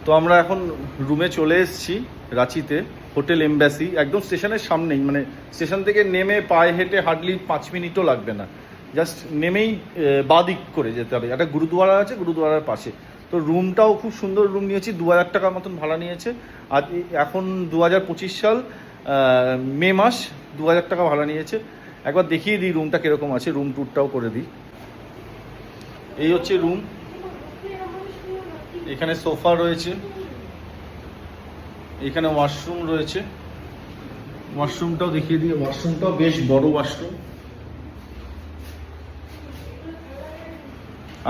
তো আমরা এখন রুমে চলে এসেছি রাঁচিতে, হোটেল এমব্যাসি, একদম স্টেশনের সামনেই, মানে স্টেশন থেকে নেমে পায়ে হেঁটে হার্ডলি 5 মিনিটও লাগবে না, জাস্ট নেমেই বাঁ দিক করে যেতে হবে। একটা গুরুদুয়ারা আছে, গুরুদুয়ারার পাশে। তো রুমটাও খুব সুন্দর রুম নিয়েছি, 2000 টাকার মতন ভাড়া নিয়েছে। আর এখন 2025 সাল, মে মাস, 2000 টাকা ভাড়া নিয়েছে। একবার দেখিয়ে দিই রুমটা কীরকম আছে, রুম ট্যুরটাও করে দিই। এই হচ্ছে রুম, এখানে সোফা রয়েছে, এখানে ওয়াশরুম রয়েছে, ওয়াশরুমটাও দেখিয়ে দিই। ওয়াশরুমটাও বেশ বড় ওয়াশরুম।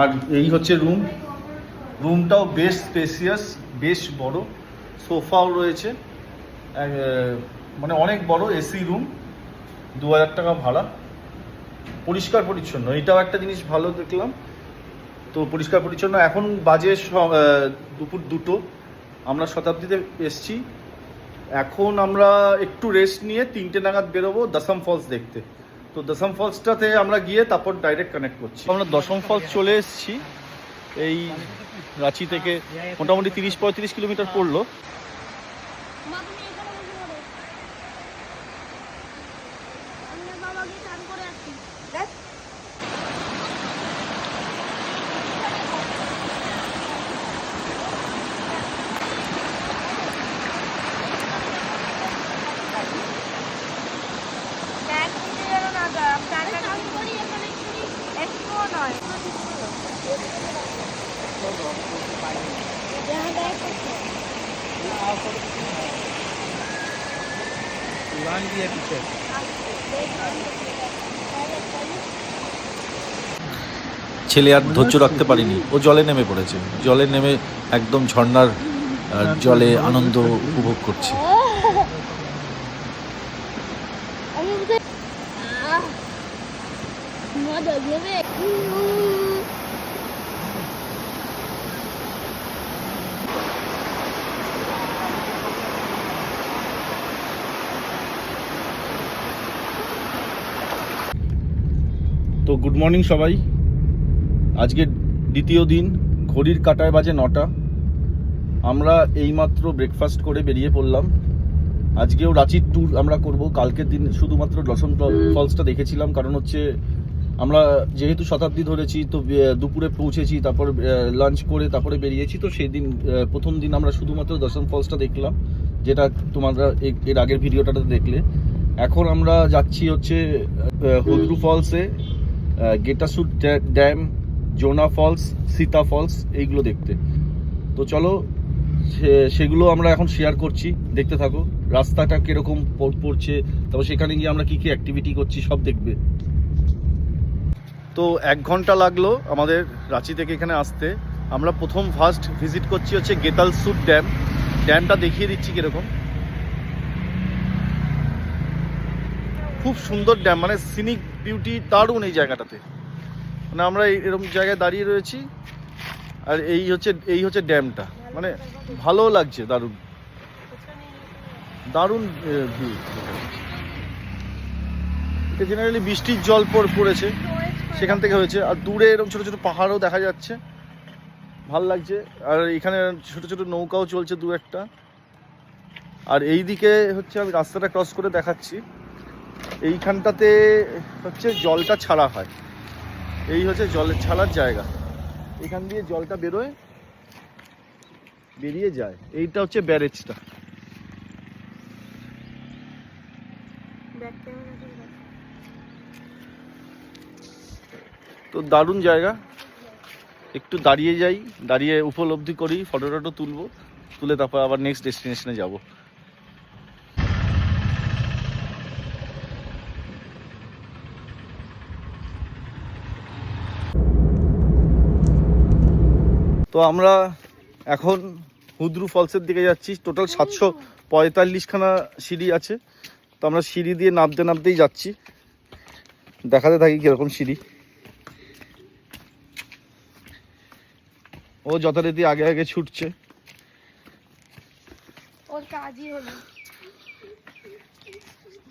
আর এই হচ্ছে রুম, রুমটাও বেশ স্পেসিয়াস, বেশ বড়, সোফাও রয়েছে, মানে অনেক বড় এসি রুম। 2000 টাকা ভাড়া, পরিষ্কার পরিচ্ছন্ন, এটাও একটা জিনিস ভালো দেখলাম। তো পরিষ্কার পরিচ্ছন্ন। এখন বাজে দুপুর 2টো, আমরা শতাব্দীতে এসছি। এখন আমরা একটু রেস্ট নিয়ে 3টে নাগাদ বেরোবো দশম ফলস দেখতে। তো দশম ফলসটাতে আমরা গিয়ে তারপর ডাইরেক্ট কানেক্ট করছি। আমরা দশম ফলস চলে এসেছি, এই রাঁচি থেকে মোটামুটি 30-35 কিলোমিটার পড়লো। ছেলে আর ধৈর্য রাখতে পারিনি, ও জলে নেমে পড়েছে। জলে নেমে একদম ঝর্ণার জলে আনন্দ উপভোগ করছে। তো গুড মর্নিং সবাই, আজকে দ্বিতীয় দিন, ঘড়ির কাঁটায় বাজে 9টা। আমরা এইমাত্র ব্রেকফাস্ট করে বেরিয়ে পড়লাম। আজকেও রাঁচির ট্যুর আমরা করব। কালকের দিন শুধুমাত্র দশম ফলসটা দেখেছিলাম, কারণ হচ্ছে আমরা যেহেতু শতাব্দী ধরেছি, তো দুপুরে পৌঁছেছি, তারপর লাঞ্চ করে তারপরে বেরিয়েছি। তো সেই দিন প্রথম দিন আমরা শুধুমাত্র দশম ফলসটা দেখলাম, যেটা তোমরা এর আগের ভিডিওটাতে দেখলে। এখন আমরা যাচ্ছি হচ্ছে হুদ্রু ফলসে, গেটাসুট ড্যাম, জোনা ফলস, সীতা ফলস, এইগুলো দেখতে। তো চলো সেগুলো আমরা এখন শেয়ার করছি, দেখতে থাকো। রাস্তাটা কিরকম পড়ছে, তারপর সেখানে গিয়ে আমরা কি কি অ্যাক্টিভিটি করছি সব দেখবে। তো 1 ঘন্টা লাগলো আমাদের রাঁচি থেকে এখানে আসতে। আমরা ফার্স্ট ভিজিট করছি হচ্ছে গেতালসুট ড্যাম। ড্যামটা দেখিয়ে দিচ্ছি কিরকম। খুব সুন্দর ড্যাম, মানে সিনিক বিউটি দারুণ এই জায়গাটাতে। মানে আমরা এরকম জায়গায় দাঁড়িয়ে রয়েছি, আর এই হচ্ছে ড্যামটা, মানে ভালো লাগছে, দারুণ দারুণ ভিউ। এটা জেনারেলি বৃষ্টির জল পড়েছে, সেখান থেকে হয়েছে। আর দূরে এরকম ছোট ছোট পাহাড়ও দেখা যাচ্ছে, ভাল লাগছে। আর এখানে ছোট ছোট নৌকাও চলছে 2-একটা। আর এই দিকে হচ্ছে, আমি রাস্তাটা ক্রস করে দেখাচ্ছি, এইখানটাতে হচ্ছে জলটা ছাড়া হয়। এই হচ্ছে জলের ছাড়ার জায়গা, এখান দিয়ে জলটা বেরিয়ে যায়। এইটা হচ্ছে ব্যারেজটা। তো দারুণ জায়গা, একটু দাঁড়িয়ে যাই, দাঁড়িয়ে উপলব্ধি করি, ফটো তুলে তারপর আবার নেক্সট ডেস্টিনেশনে যাব। তো আমরা এখন হুদ্রু ফলসের দিকে যাচ্ছি। টোটাল 745খানা সিঁড়ি আছে। তো আমরা সিঁড়ি দিয়ে নামতেই যাচ্ছি, দেখাতে থাকি কিরকম সিঁড়ি। ও যথারীতি আগে ছুটছে।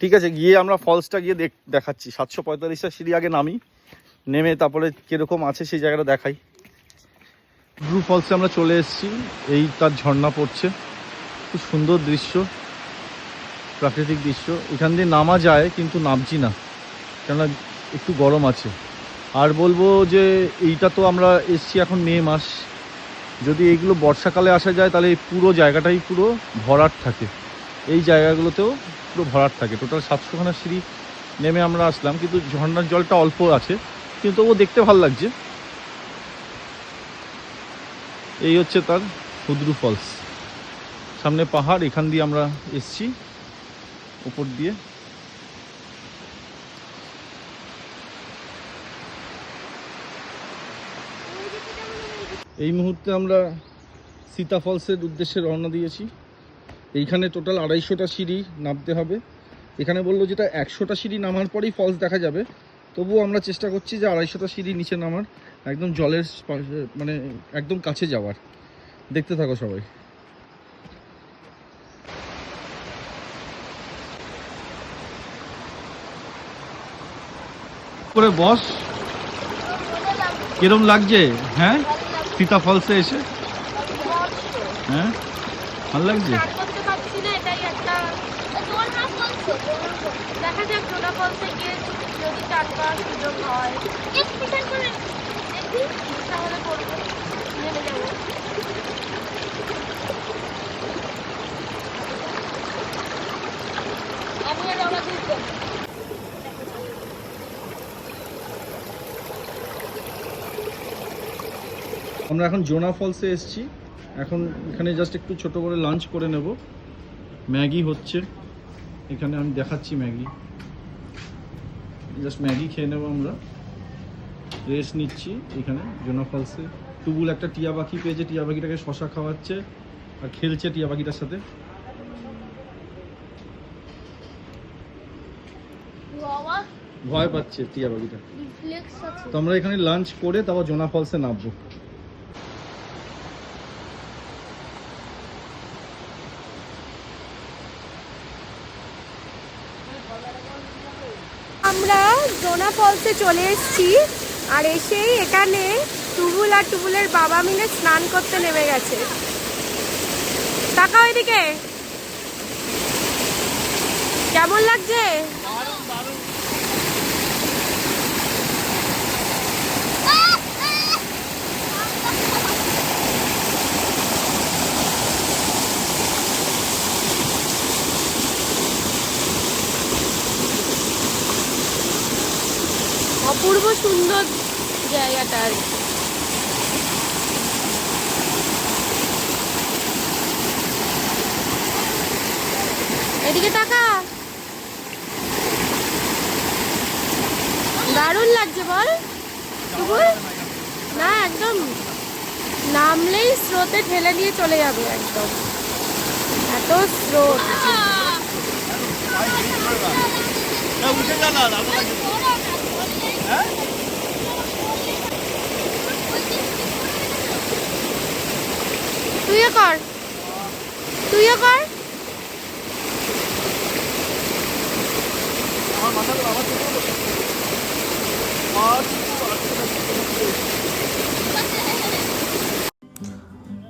ঠিক আছে, গিয়ে আমরা ফলসটা গিয়ে দেখাচ্ছি। 745টা সিঁড়ি আগে নেমে তারপরে কিরকম আছে সেই জায়গাটা দেখাই। ব্লু ফলসে আমরা চলে এসেছি। এই তার ঝর্ণা পড়ছে, খুব সুন্দর দৃশ্য, প্রাকৃতিক দৃশ্য। এখান দিয়ে নামা যায় কিন্তু নামছি না, কেননা একটু গরম আছে। আর বলবো যে এইটা তো আমরা এসছি এখন মে মাস, যদি এইগুলো বর্ষাকালে আসা যায় তাহলে এই পুরো জায়গাটাই পুরো ভরাট থাকে। এই জায়গাগুলোতেও পুরো ভরাট থাকে। টোটাল 700খানা সিঁড়ি নেমে আমরা আসলাম, কিন্তু ঝর্ণার জলটা অল্প আছে, কিন্তু তবুও দেখতে ভালো লাগছে। এই হচ্ছে তার হুদরু ফলস, সামনে পাহাড়, এখান দিয়ে আমরা এসছি উপর দিয়ে। এই মুহূর্তে আমরা সীতা ফলসের উদ্দেশ্যে রওনা দিয়েছি। এইখানে টোটাল 250টা সিঁড়ি নামতে হবে। এখানে বললো যেটা 100টা সিঁড়ি নামার পরেই ফলস দেখা যাবে, তবুও আমরা চেষ্টা করছি যে 250টা সিঁড়ি নিচে নামার, একদম জলের মানে একদম কাছে যাওয়ার। দেখতে থাকো সবাই। করে বস, কিরম লাগছে? হ্যাঁ, সীতা ফলসে এসে হ্যাঁ ভালো লাগছে। দেখা যাক জোড়া ফলসে গিয়ে যদি চারবার সুযোগ হয় দেখি, তাহলে করবো, নেমে যাবো। আমি আর আমার আমরা এখন জোনা ফলসে এসেছি। এখন এখানে জাস্ট একটু ছোট করে লাঞ্চ করে নেব। ম্যাগি হচ্ছে এখানে, আমি দেখাচ্ছি ম্যাগি, জাস্ট ম্যাগি খেয়ে নেবো। আমরা রেস্ট নিচ্ছি এখানে জোনা ফলসে। টুবুল একটা টিয়া পাখি পেয়েছে, টিয়া পাখিটাকে শশা খাওয়াচ্ছে আর খেলছে টিয়া পাখিটার সাথে। ভয় পাচ্ছে টিয়া পাখিটা। তো আমরা এখানে লাঞ্চ করে তারপর জোনা ফলসে নামবো। আমরা জোনা ফলসে চলে এসেছি, আর এসেই এখানে টুবুল আর টুবুলের বাবা মিলে স্নান করতে নেমে গেছে। তাকাও এদিকে, কেমন লাগছে? অপূর্ব সুন্দর জায়গাটা। এদিকে তাকা, দারুণ লাগছে বল। না একদম নামলেই স্রোতে ঠেলে দিয়ে চলে যাবে, একদম এত স্রোত। তুইও কর, তুইও কর।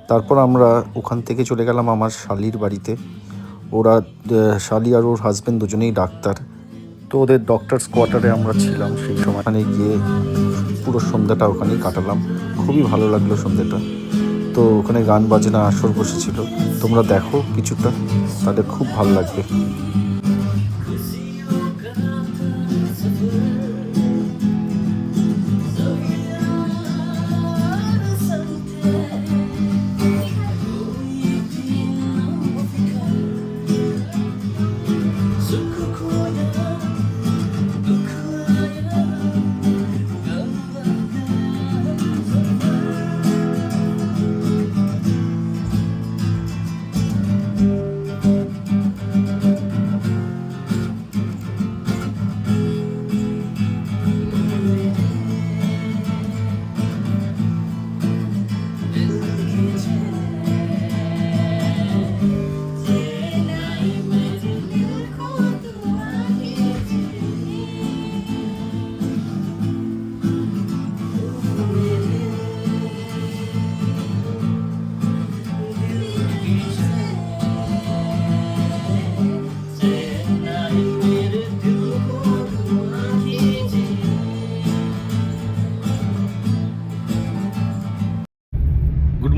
তারপর আমরা ওখান থেকে চলে গেলাম আমার শালির বাড়িতে। ওরা শালি আর ওর হাজব্যান্ড দুজনেই ডাক্তার, তো ওদের ডক্টরস কোয়ার্টারে আমরা ছিলাম সেই সময়। ওখানে গিয়ে পুরো সন্ধ্যাটা ওখানেই কাটালাম, খুবই ভালো লাগলো সন্ধ্যাটা। তো ওখানে গান বাজনা আসর বসেছিল, তোমরা দেখো কিছুটা, তাদের খুব ভালো লাগবে।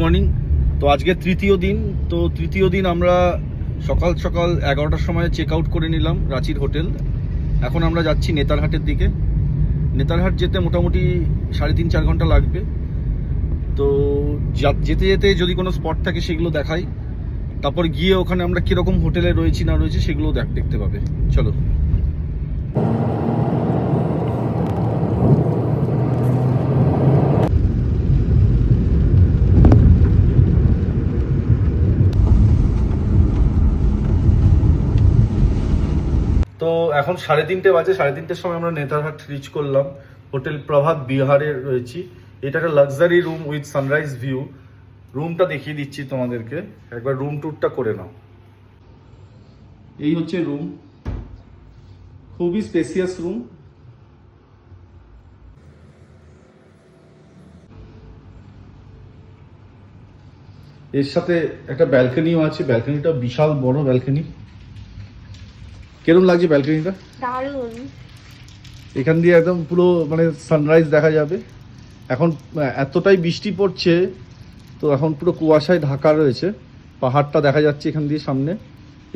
মর্নিং। তো আজকে তৃতীয় দিন। তো তৃতীয় দিন আমরা সকাল সকাল 11টার সময় চেক আউট করে নিলাম রাঁচির হোটেল। এখন আমরা যাচ্ছি নেতারহাটের দিকে। নেতারহাট যেতে মোটামুটি 3.5-4 ঘন্টা লাগবে। তো যেতে যেতে যদি কোনো স্পট থাকে সেগুলো দেখাই, তারপর গিয়ে ওখানে আমরা কীরকম হোটেলে রয়েছি না রয়েছি সেগুলো দেখতে পাবে। চলো। তো এখন 3:30 বাজে। 3:30টার সময় আমরা নেতারহাট রিচ করলাম। হোটেল প্রভাত বিহারে রয়েছি। এটা একটা luxury room with sunrise view. রুমটা দেখিয়ে দিচ্ছি তোমাদেরকে, একবার রুম ট্যুরটা করে নাও। এই হচ্ছে রুম, খুবই স্পেসিয়াস রুম। এর সাথে একটা ব্যালকনিও আছে। ব্যালকনিটা বিশাল বড় ব্যালকনি। কেরম লাগছে ব্যালকনিটা? দারুণ। এখান দিয়ে একদম পুরো মানে সানরাইজ দেখা যাবে। এখন এতটাই বৃষ্টি পড়ছে, তো এখন পুরো কুয়াশায় ঢাকা রয়েছে। পাহাড়টা দেখা যাচ্ছে এখান দিয়ে সামনে,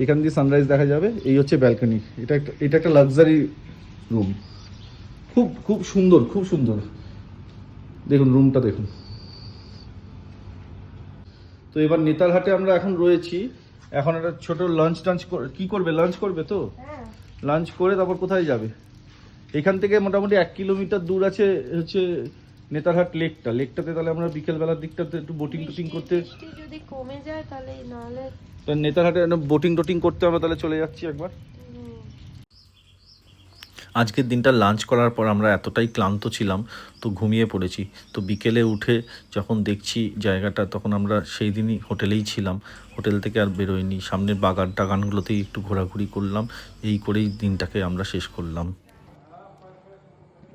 এখান দিয়ে সানরাইজ দেখা যাবে। এই হচ্ছে ব্যালকনি। এটা একটা লাক্সারি রুম, খুব খুব সুন্দর, খুব সুন্দর। দেখুন রুমটা দেখুন। তো এবার নেতারহাটে আমরা এখন রয়েছি। এখন একটা ছোট লাঞ্চ কি করবে? লাঞ্চ করবে তো? লাঞ্চ করে তারপর কোথায় যাবে? এখান থেকে মোটামুটি 1 কিলোমিটার দূর আছে হচ্ছে নেতারহাট লেকটাতে। তাহলে আমরা বিকেলবেলার দিকটাতে একটু বোটিং করতে, যদি কমে যায় তাহলে, নাহলে নেতারহাটে বোটিং করতে আমরা তাহলে চলে যাচ্ছি একবার। আজকের দিনটা লাঞ্চ করার পর আমরা এতটাই ক্লান্ত ছিলাম, তো ঘুমিয়ে পড়েছি। তো বিকেলে উঠে যখন দেখছি জায়গাটা, তখন আমরা সেই দিনই হোটেলেই ছিলাম। হোটেল থেকে আর বেরোয়নি। সামনের টাগানগুলোতেই একটু ঘোরাঘুরি করলাম। এই করেই দিনটাকে আমরা শেষ করলাম।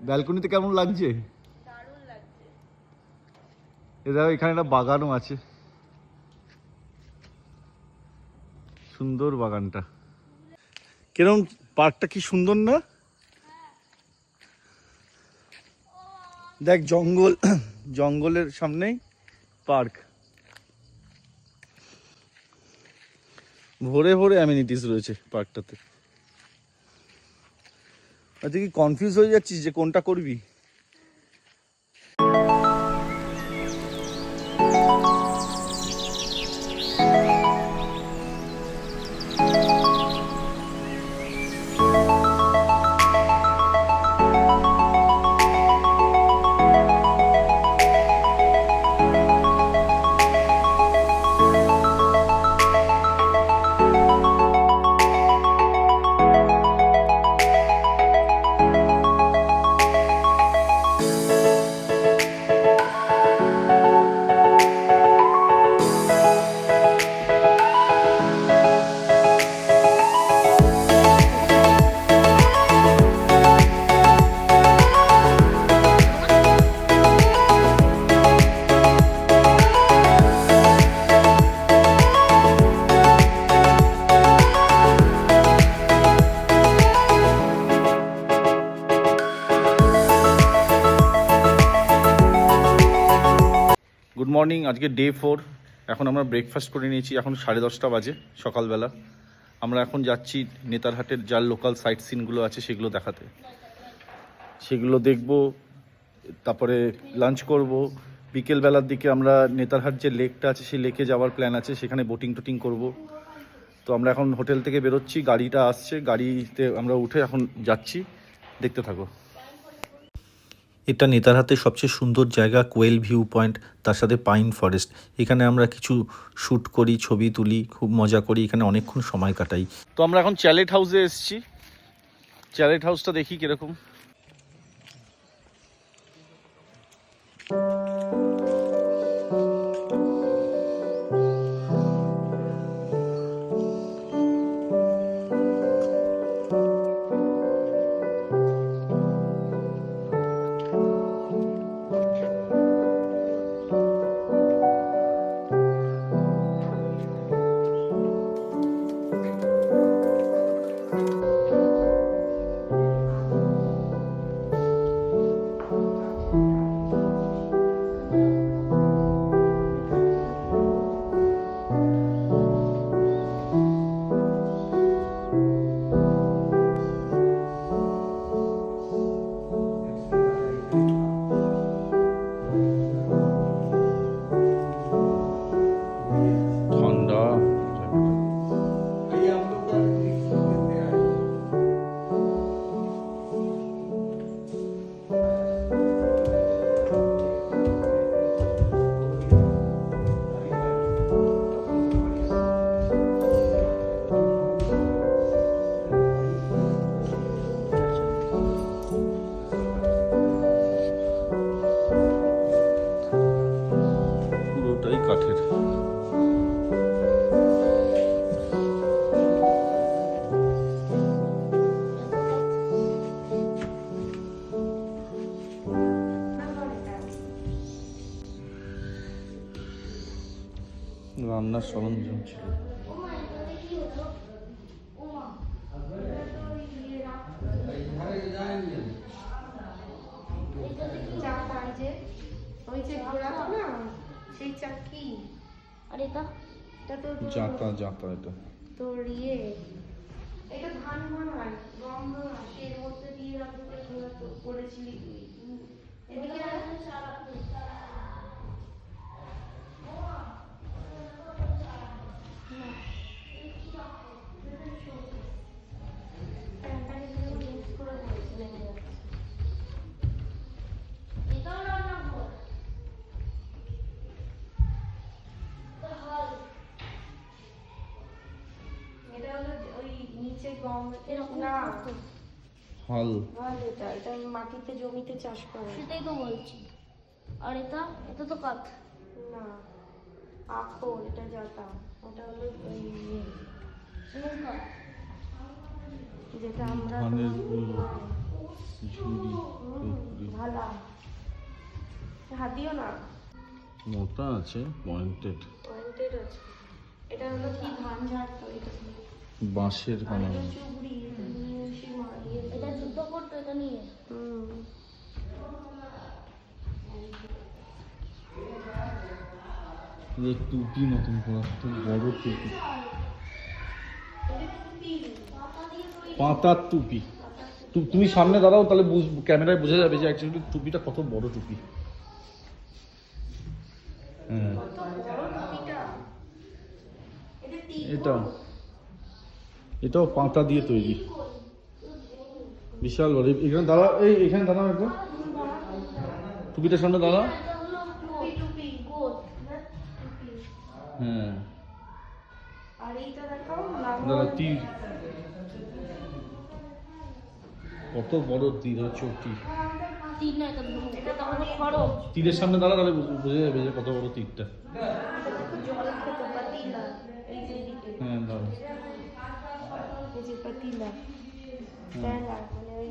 ব্যালকনিতে কেমন লাগছে? দারুণ লাগছে। এখানে একটা বাগানও আছে, সুন্দর বাগানটা। কিরকম পার্কটা কি সুন্দর না? দেখ জঙ্গলের সামনেই পার্ক, ভরে ভরে অ্যামিনিটিস রয়েছে পার্কটাতে। আচ্ছা, কি কনফিউজ হয়ে যাচ্ছিস যে কোনটা করবি? Good morning. আজকে ডে 4। এখন আমরা ব্রেকফাস্ট করে নিয়েছি। এখন 10:30 বাজে সকালবেলা। আমরা এখন যাচ্ছি নেতারহাটের যার লোকাল সাইট সিনগুলো আছে সেগুলো দেখাতে। সেগুলো দেখব, তারপরে লাঞ্চ করব। বিকেলবেলার দিকে আমরা নেতারহাট যে লেকটা আছে সেই লেকে যাওয়ার প্ল্যান আছে, সেখানে বোটিং করব। তো আমরা এখন হোটেল থেকে বেরোচ্ছি, গাড়িটা আসছে, গাড়িতে আমরা উঠে এখন যাচ্ছি। দেখতে থাকো। এটা নেতারহাটের সবচেয়ে সুন্দর জায়গা, কোয়েল ভিউ পয়েন্ট, তার সাথে পাইন ফরেস্ট। এখানে আমরা কিছু শ্যুট করি, ছবি তুলি, খুব মজা করি, এখানে অনেকক্ষণ সময় কাটাই। তো আমরা এখন চ্যালেট হাউসে এসেছি। চ্যালেট হাউসটা দেখি কিরকম। পুরোটাই কাঠের। রান্নার সরঞ্জাম ছিল। সেই চাকি আর এটা তো জাতা জাতা এটা তোর এটা ধান ভাঙায় গম ভাঙায় এর মধ্যে দিয়ে রাখতে করেছিলি তুই এদিকে হাল এটা মাটিতে জমিতে চাষ করে সেটাই তো বলছি। আর এটা এটা তো কাঠ না আখর এটা জাতা ওটা হলো ওই কাঠ। যেটা আমরা ধানের ঝুড়ি ভালা হাত দিও না মোটা আছে, পয়েন্টেড পয়েন্টেড আছে। এটা হলো কি ধান ঝাড় তো এটা বাঁশের আর বানানো। এটা চুবড়ি সীমা এটা যুদ্ধ করতো এটা নিয়ে। টুপি মতন করা, খুব বড় টুপি, পাতার টুপি। তুমি সামনে দাঁড়াও, তাহলে ক্যামেরায় বোঝা যাবে যে অ্যাকচুয়ালি টুপিটা কত বড় টুপি। হ্যাঁ এটাও পাতা দিয়ে তৈরি, বিশাল বড়। এখানে দাঁড়া, এখানে দাঁড়াও একবার, টুপিটার সামনে দাঁড়াও। এটা হলো টুপি গোল। হ্যাঁ আর এইটা দেখো দাঁড়া, তীর, কত বড় তীর হচ্ছে তীর। তিন না এটা দুটো। এটা হলো খড়গ। তীরের সামনে দাঁড়া, তাহলে বোঝা যাবে যে কত বড় তীরটা। জল খেতে পাতিলা এই যে এদিকে হ্যাঁ দাঁড়া, এই যে পাতিলা তেলা মানে ওই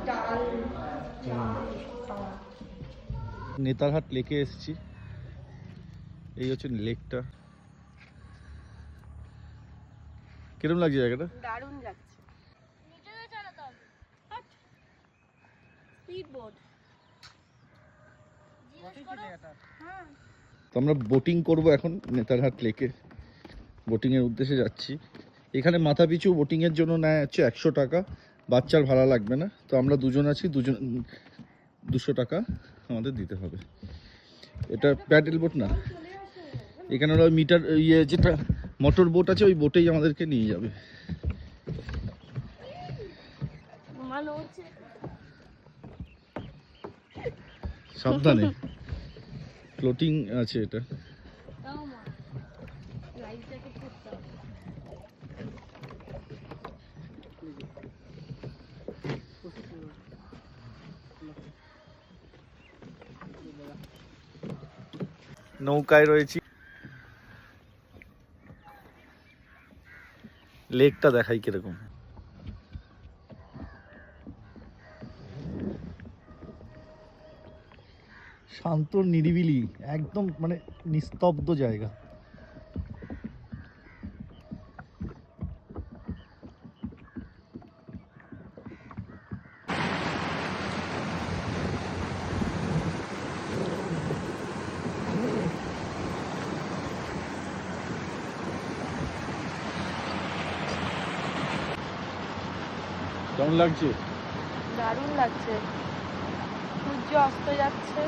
ডাল খাওয়া। নেতারহাট লেকে এসেছি, এই হচ্ছে লেকটা। কিরম লাগছে জায়গাটা? দারুণ লাগছে। নিচে দিয়ে চালাতে হবে। স্পিড বোট তো আমরা বোটিং করব এখন নেতারহাট লেকে, বোটিংয়ের উদ্দেশ্যে যাচ্ছি। এখানে মাথা পিছু বোটিংয়ের জন্য নেয় হচ্ছে 100 টাকা, বাচ্চার ভাড়া লাগবে না। তো আমরা দুজন আছি, 200 টাকা আমাদের দিতে হবে। এটা প্যাডেল বোট না, এখানে হলো মিটার যেটা মোটর বোট আছে, ওই বোটেই আমাদেরকে নিয়ে যাবে। ভালো হচ্ছে। সাবধানে, ফ্লোটিং আছে এটা। তাও মা লাইফ জ্যাকেট পরতে হবে। নৌকায় রয়েছি, লেকটা দেখাই কিরকম। শান্ত নিরিবিলি, একদম মানে নিস্তব্ধ জায়গা। কেমন লাগছে? দারুণ লাগছে। সূর্য অস্ত যাচ্ছে।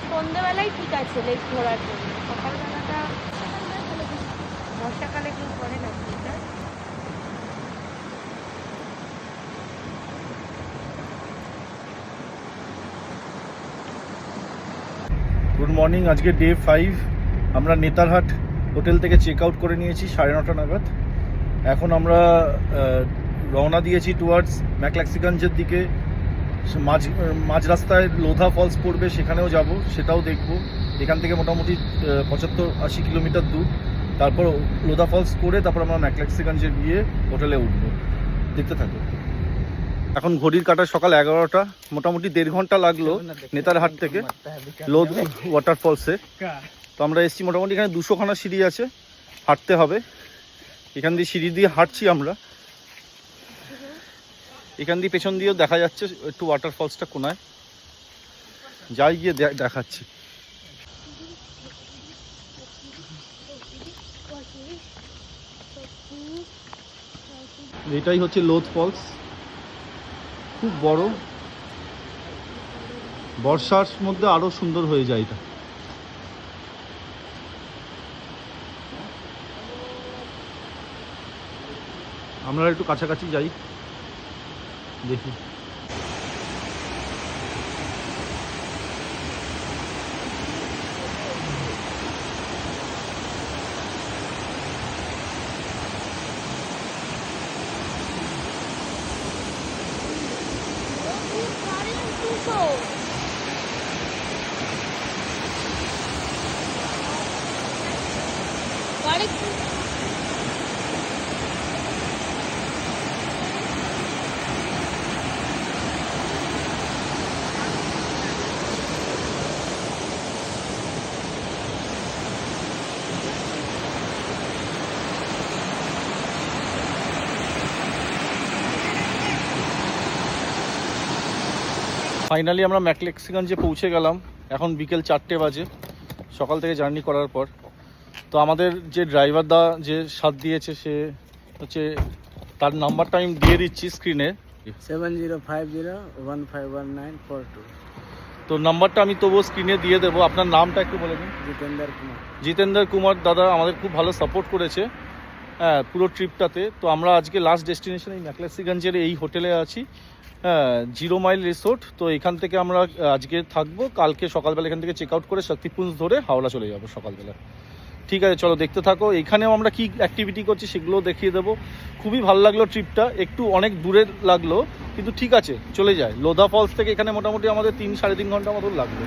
সন্ধ্যেবেলায় ঠিক আছে লেক ঘোরার জন্য, সকালবেলাটা বর্ষাকালে কেউ করে না এটা। গুড মর্নিং, আজকে ডে 5। আমরা নেতারহাট হোটেল থেকে চেক আউট করে নিয়েছি 9:30 নাগাদ। এখন আমরা রওনা দিয়েছি টুয়ার্ডস ম্যাকলাক্সিগঞ্জের দিকে। মাঝ রাস্তায় লোধা ফলস পড়বে, সেখানেও যাব, সেটাও দেখব। এখান থেকে মোটামুটি 75-80 কিলোমিটার দূর। তারপর লোধা ফলস করে তারপর আমরা ম্যাকলেক্সিগঞ্জে গিয়ে হোটেলে উঠবো। দেখতে থাকো। এখন ঘড়ির কাটা সকাল 11টা, মোটামুটি 1.5 ঘন্টা লাগলো নেতারহাট থেকে লোধ ওয়াটারফলসে। তো আমরা এসেছি, মোটামুটি এখানে 200খানা সিঁড়ি আছে, হাঁটতে হবে। এখান দিয়ে সিঁড়ি দিয়ে হাঁটছি আমরা। এখান দিয়ে পেছন দিয়েও দেখা যাচ্ছে একটু ওয়াটারফলসটা কোনায়, যাই গিয়ে দেখাচ্ছি। এটাই হচ্ছে লোধ ফলস, খুব বড়, বর্ষার মধ্যে আরো সুন্দর হয়ে যায় এটা। আমরা একটু কাছাকাছি যাই, দেখি। ফাইনালি আমরা ম্যাকলেক্সিগঞ্জে পৌঁছে গেলাম। এখন বিকেল 4টে বাজে, সকাল থেকে জার্নি করার পর। তো আমাদের যে ড্রাইভার দা যে সাথ দিয়েছে, সে হচ্ছে, তার নাম্বারটা আমি দিয়ে দিচ্ছি স্ক্রিনে, 7050151942। তো নাম্বারটা আমি তবুও স্ক্রিনে দিয়ে দেবো। আপনার নামটা একটু বলে দিন। জিতেন্দ্র কুমার। জিতেন্দ্র কুমার দাদা আমাদের খুব ভালো সাপোর্ট করেছে, হ্যাঁ, পুরো ট্রিপটাতে। তো আমরা আজকে লাস্ট ডেস্টিনেশন এই ম্যাকলেক্সিগঞ্জের এই হোটেলে আছি, হ্যাঁ, 0 মাইল রিসোর্ট। তো এখান থেকে আমরা আজকে থাকবো, কালকে সকালবেলা এখান থেকে চেক আউট করে শক্তিপুঞ্জ ধরে হাওড়া চলে যাবো সকালবেলা। ঠিক আছে, চলো দেখতে থাকো। এখানেও আমরা কি অ্যাক্টিভিটি করছি সেগুলোও দেখিয়ে দেবো। খুবই ভালো লাগলো ট্রিপটা, একটু অনেক দূরের লাগলো কিন্তু ঠিক আছে, চলে যায়। লোধা ফলস থেকে এখানে মোটামুটি আমাদের 3-3.5 ঘন্টা মতো লাগবে।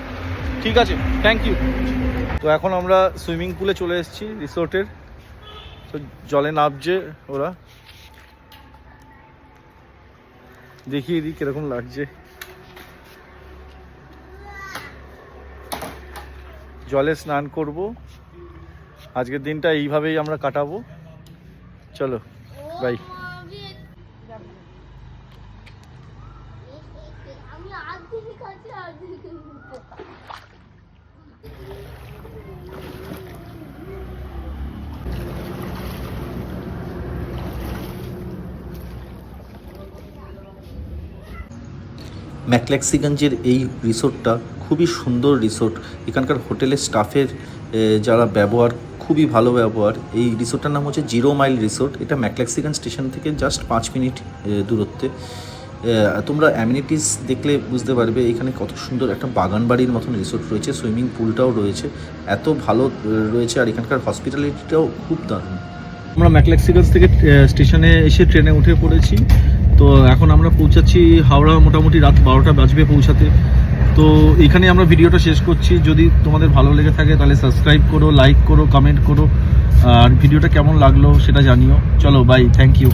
ঠিক আছে, থ্যাংক ইউ। তো এখন আমরা সুইমিং পুলে চলে এসেছি রিসোর্টের। তো জলে নামছে ওরা, দেখিয়ে দিই কিরকম লাগছে। জলে স্নান করব, আজকের দিনটা এইভাবেই আমরা কাটাবো। চলো, বাই। ম্যাকলেক্সিগঞ্জের এই রিসোর্টটা খুবই সুন্দর রিসোর্ট। এখানকার হোটেলের স্টাফের যারা ব্যবহার, খুবই ভালো ব্যবহার। এই রিসোর্টটার নাম হচ্ছে 0 মাইল রিসোর্ট। এটা ম্যাকলেক্সিগঞ্জ স্টেশন থেকে জাস্ট 5 মিনিট দূরত্বে। তোমরা অ্যামিনিটিস দেখলে বুঝতে পারবে এখানে কত সুন্দর একটা বাগান বাড়ির মতন রিসোর্ট রয়েছে, সুইমিং পুলটাও রয়েছে, এত ভালো রয়েছে। আর এখানকার হসপিটালিটিটাও খুব দারুণ। আমরা ম্যাকলেক্সিগঞ্জ থেকে স্টেশনে এসে ট্রেনে উঠে পড়েছি। তো এখন আমরা পৌঁছাচ্ছি হাওড়া, মোটামুটি রাত 12টা বাজবে পৌঁছাতে। তো এখানে আমরা ভিডিওটা শেষ করছি। যদি তোমাদের ভালো লেগে থাকে তাহলে সাবস্ক্রাইব করো, লাইক করো, কমেন্ট করো, আর ভিডিওটা কেমন লাগলো সেটা জানিও। চলো, বাই, থ্যাংক ইউ।